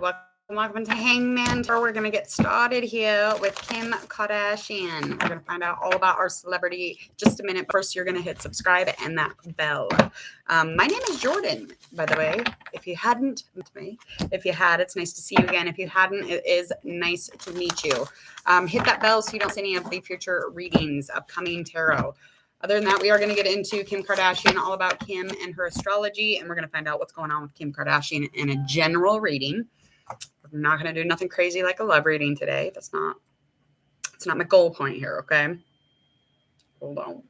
Welcome to Hangman Tarot. We're going to get started here with Kim Kardashian. We're going to find out all about our celebrity just a minute. First, you're going to hit subscribe and that bell. My name is Jordan, by the way. If you hadn't met me, if you had, it's nice to see you again. If you hadn't, it is nice to meet you. Hit that bell so you don't miss any of the future readings, upcoming tarot. Other than that, we are going to get into Kim Kardashian, all about Kim and her astrology, and we're going to find out what's going on with Kim Kardashian in a general reading. We're not going to do nothing crazy like a love reading today. It's not my goal point here, okay? Hold on.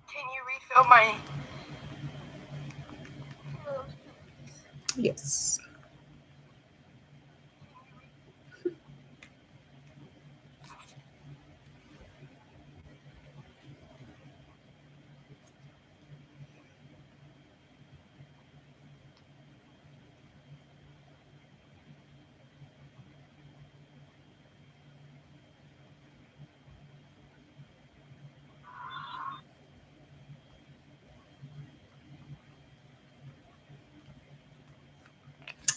Can you refill my... Yes.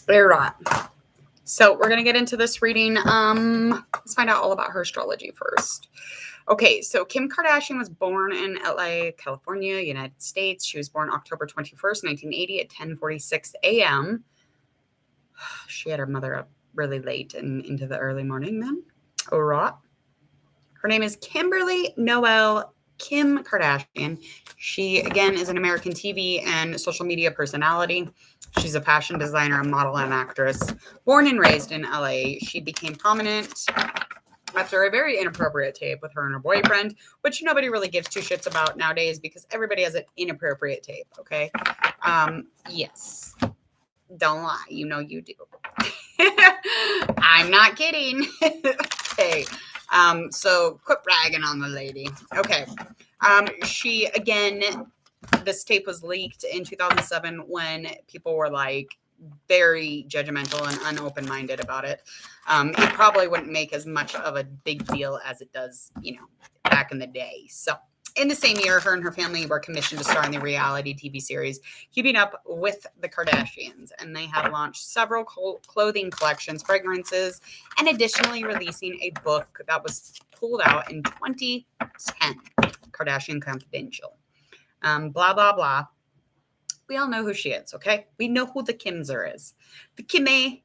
All right. So we're going to get into this reading. Let's find out all about her astrology first. Okay, so Kim Kardashian was born in LA, California, United States. She was born October 21st, 1980 at 10:46 a.m. She had her mother up really late and into the early morning then. All right. Her name is Kimberly Noel Kim Kardashian. She, again, is an American TV and social media personality. She's a fashion designer, a model, and actress. Born and raised in LA, she became prominent after a very inappropriate tape with her and her boyfriend, which nobody really gives two shits about nowadays because everybody has an inappropriate tape, okay? Yes. Don't lie. You know you do. I'm not kidding. Okay. So quit bragging on the lady. Okay. She, again, this tape was leaked in 2007 when people were like very judgmental and unopen-minded about it. It probably wouldn't make as much of a big deal as it does, back in the day. So in the same year, her and her family were commissioned to star in the reality TV series Keeping Up with the Kardashians, and they have launched several clothing collections, fragrances, and additionally releasing a book that was pulled out in 2010, Kardashian Confidential. Blah, blah, blah. We all know who she is, okay? We know who the Kimser is. The Kimme.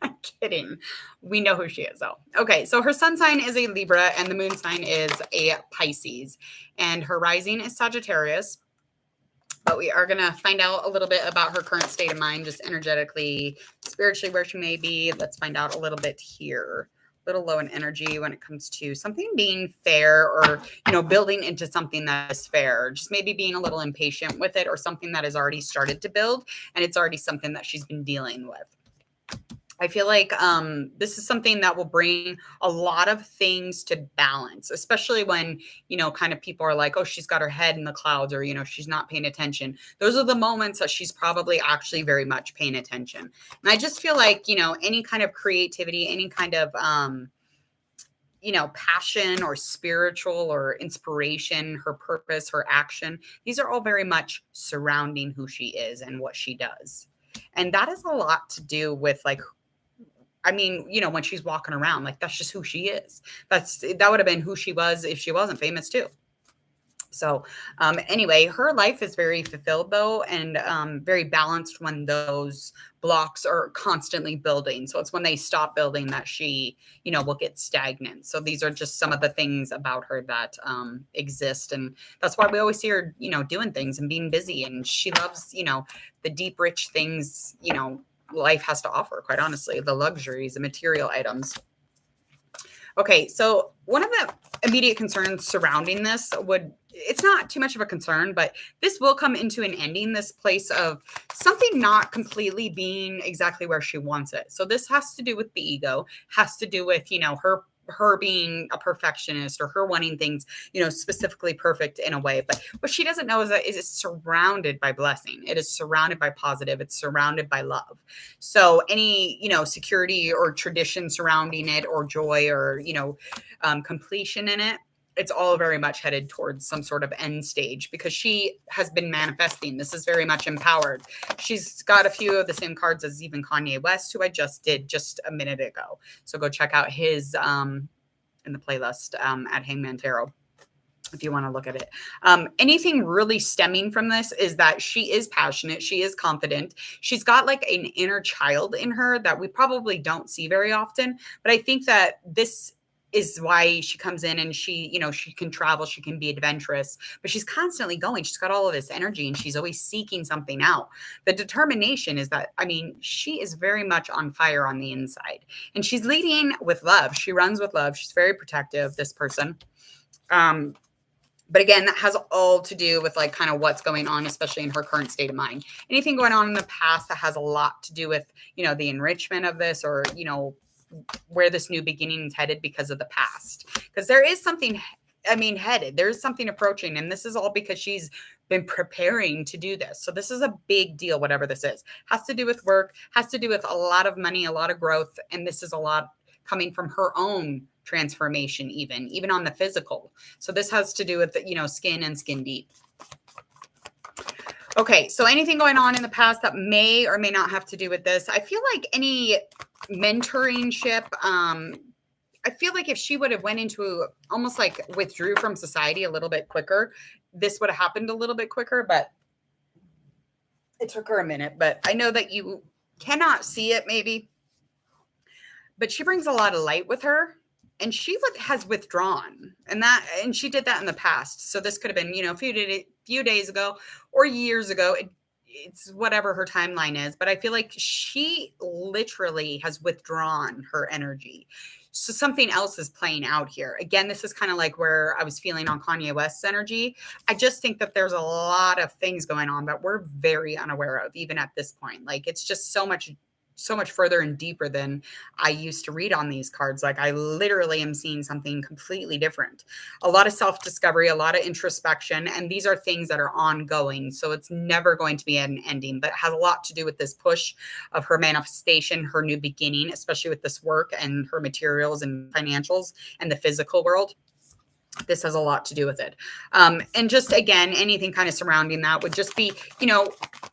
I'm kidding. We know who she is, though. Okay, so her sun sign is a Libra, and the moon sign is a Pisces. And her rising is Sagittarius. But we are going to find out a little bit about her current state of mind, just energetically, spiritually, where she may be. Let's find out a little bit here. Little low in energy when it comes to something being fair or, building into something that is fair, just maybe being a little impatient with it or something that has already started to build and it's already something that she's been dealing with. I feel like this is something that will bring a lot of things to balance, especially when, kind of people are like, oh, she's got her head in the clouds or, she's not paying attention. Those are the moments that she's probably actually very much paying attention. And I just feel like, any kind of creativity, any kind of, passion or spiritual or inspiration, her purpose, her action, these are all very much surrounding who she is and what she does. And that has a lot to do with when she's walking around, that's just who she is. That would have been who she was if she wasn't famous too. So anyway, her life is very fulfilled though, and very balanced when those blocks are constantly building. So it's when they stop building that she, will get stagnant. So these are just some of the things about her that exist. And that's why we always see her, doing things and being busy. And she loves, the deep, rich things, life has to offer, quite honestly, the luxuries, the material items. Okay, so one of the immediate concerns surrounding this it's not too much of a concern, but this will come into an ending, this place of something not completely being exactly where she wants it. So this has to do with the ego, has to do with, her being a perfectionist or her wanting things, specifically perfect in a way. But what she doesn't know is that it is surrounded by blessing. It is surrounded by positive. It's surrounded by love. So any, security or tradition surrounding it or joy or, completion in it it's all very much headed towards some sort of end stage because she has been manifesting. This is very much empowered. She's got a few of the same cards as even Kanye West, who I just did just a minute ago. So go check out his in the playlist at Hangman Tarot if you want to look at it. Anything really stemming from this is that she is passionate. She is confident. She's got like an inner child in her that we probably don't see very often. But I think that this is why she comes in and she, you know, she can travel, she can be adventurous, but she's constantly going. She's got all of this energy and she's always seeking something out. The determination is that, I mean, she is very much on fire on the inside and she's leading with love. She runs with love. She's very protective, this person. But again, that has all to do with like kind of what's going on, especially in her current state of mind. Anything going on in the past that has a lot to do with, you know, the enrichment of this or, you know, where this new beginning is headed because of the past. Because there is something, I mean, headed. There's something approaching. And this is all because she's been preparing to do this. So this is a big deal, whatever this is. Has to do with work, has to do with a lot of money, a lot of growth. And this is a lot coming from her own transformation, even on the physical. So this has to do with the, you know, skin and skin deep. Okay, so anything going on in the past that may or may not have to do with this. I feel like any mentoringship, I feel like if she would have went into almost like withdrew from society a little bit quicker, this would have happened a little bit quicker, but it took her a minute. But I know that you cannot see it maybe, but she brings a lot of light with her. And she has withdrawn, and she did that in the past. So this could have been, you know, a few days ago or years ago. It's whatever her timeline is, but I feel like she literally has withdrawn her energy. So something else is playing out here. Again, this is kind of like where I was feeling on Kanye West's energy. I just think that there's a lot of things going on that we're very unaware of, even at this point. Like it's just so much further and deeper than I used to read on these cards. Like I literally am seeing something completely different. A lot of self-discovery, a lot of introspection, and these are things that are ongoing. So it's never going to be an ending, but it has a lot to do with this push of her manifestation, her new beginning, especially with this work and her materials and financials and the physical world. This has a lot to do with it. And just, again, anything kind of surrounding that would just be, you know,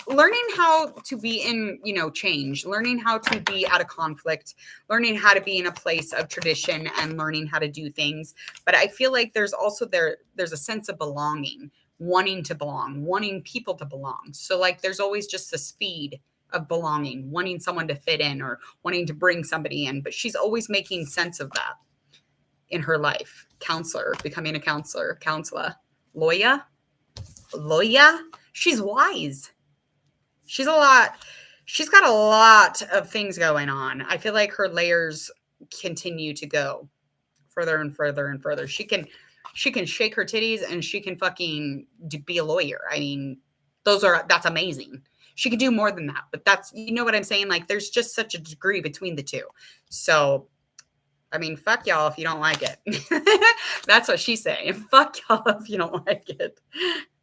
learning how to be in, you know, change, learning how to be out of conflict, learning how to be in a place of tradition and learning how to do things. But I feel like there's also there's a sense of belonging, wanting to belong, wanting people to belong. So like there's always just this feed of belonging, wanting someone to fit in or wanting to bring somebody in. But she's always making sense of that in her life. Counselor, becoming a counselor, lawyer. She's wise. She's got a lot of things going on. I feel like her layers continue to go further and further and further. She can shake her titties and she can fucking be a lawyer. I mean, that's amazing. She can do more than that, but that's, you know what I'm saying? Like there's just such a degree between the two. So I mean, fuck y'all if you don't like it. That's what she's saying. Fuck y'all if you don't like it.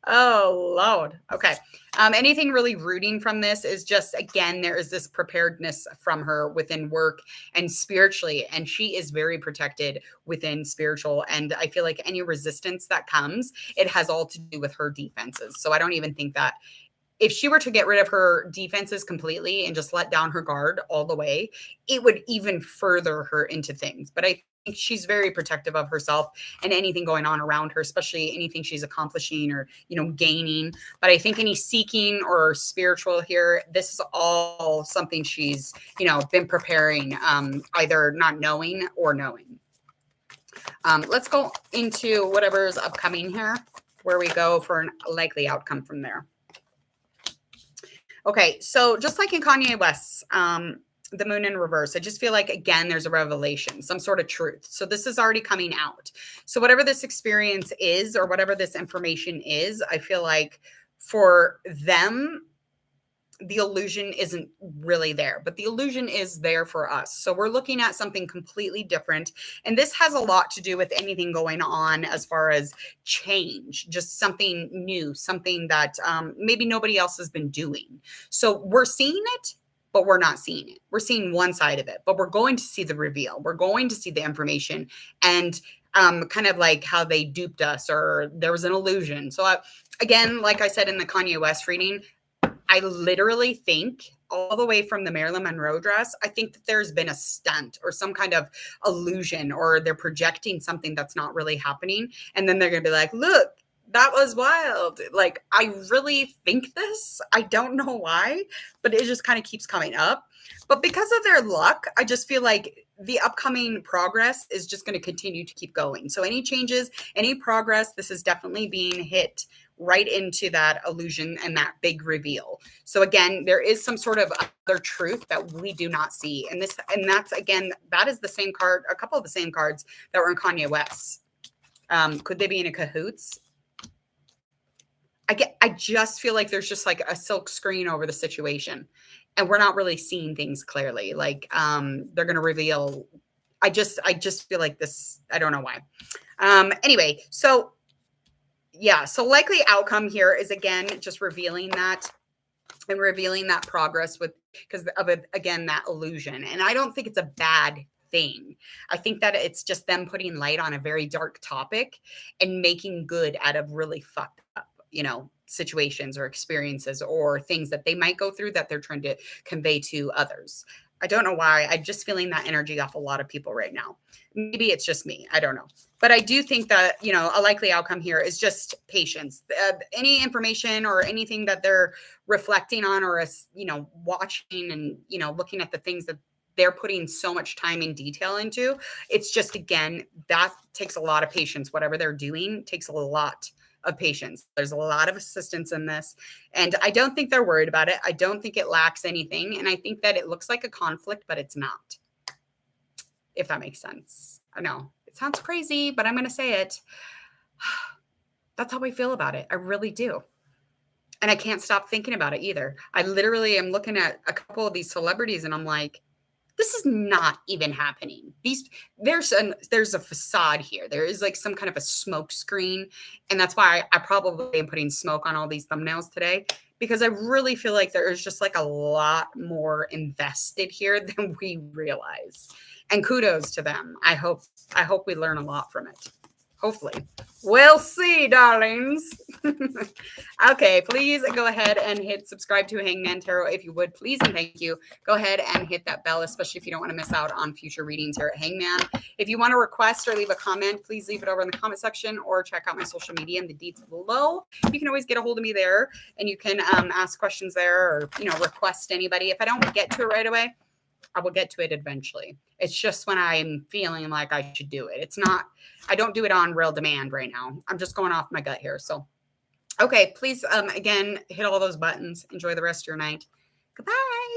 Oh, Lord. Okay. Anything really rooting from this is just, again, there is this preparedness from her within work and spiritually, and she is very protected within spiritual. And I feel like any resistance that comes, it has all to do with her defenses. So I don't even think that if she were to get rid of her defenses completely and just let down her guard all the way, it would even further her into things. But I think she's very protective of herself and anything going on around her, especially anything she's accomplishing or, you know, gaining. But I think any seeking or spiritual here, this is all something she's, you know, been preparing, either not knowing or knowing. Let's go into whatever's upcoming here, where we go for a likely outcome from there. Okay, so just like in Kanye West's, the moon in reverse, I just feel like, again, there's a revelation, some sort of truth. So this is already coming out. So whatever this experience is or whatever this information is, I feel like for them, the illusion isn't really there, but the illusion is there for us. So we're looking at something completely different. And this has a lot to do with anything going on as far as change, just something new, something that maybe nobody else has been doing. So we're seeing it, but we're not seeing it. We're seeing one side of it, but we're going to see the reveal. We're going to see the information. And kind of like how they duped us or there was an illusion. So again, like I said in the Kanye West reading, I literally think all the way from the Marilyn Monroe dress, I think that there's been a stunt or some kind of illusion, or they're projecting something that's not really happening. And then they're going to be like, look, that was wild. Like, I really think this. I don't know why, but it just kind of keeps coming up. But because of their luck, I just feel like the upcoming progress is just going to continue to keep going. So any changes, any progress, this is definitely being hit right into that illusion and that big reveal. So again, there is some sort of other truth that we do not see. And that's again, that is the same card, a couple of the same cards that were in Kanye West. Could they be in a cahoots? I just feel like there's just like a silk screen over the situation, and we're not really seeing things clearly. Like they're going to reveal. I just feel like this. I don't know why. Anyway, so yeah, so likely outcome here is again just revealing that and revealing that progress with because of it, again, that illusion. And I don't think it's a bad thing. I think that it's just them putting light on a very dark topic and making good out of really fucked up, situations or experiences or things that they might go through that they're trying to convey to others. I don't know why. I'm just feeling that energy off a lot of people right now. Maybe it's just me. I don't know. But I do think that, a likely outcome here is just patience. Any information or anything that they're reflecting on or, watching and, looking at the things that they're putting so much time and detail into, it's just, again, that takes a lot of patience. Whatever they're doing takes a lot of patience. There's a lot of assistance in this. And I don't think they're worried about it. I don't think it lacks anything. And I think that it looks like a conflict, but it's not. If that makes sense. I know it sounds crazy, but I'm going to say it. That's how I feel about it. I really do. And I can't stop thinking about it either. I literally am looking at a couple of these celebrities and I'm like, this is not even happening. There's a facade here. There is like some kind of a smoke screen. And that's why I probably am putting smoke on all these thumbnails today, because I really feel like there is just like a lot more invested here than we realize. And kudos to them. I hope we learn a lot from it. Hopefully. We'll see, darlings. Okay, please go ahead and hit subscribe to Hangman Tarot if you would, please, and thank you. Go ahead and hit that bell, especially if you don't want to miss out on future readings here at Hangman. If you want to request or leave a comment, please leave it over in the comment section or check out my social media in the deets below. You can always get a hold of me there, and you can ask questions there or, request anybody. If I don't get to it right away, I will get to it eventually. It's just when I'm feeling like I should do it. I don't do it on real demand right now. I'm just going off my gut here. So, okay, please, again, hit all those buttons. Enjoy the rest of your night. Goodbye.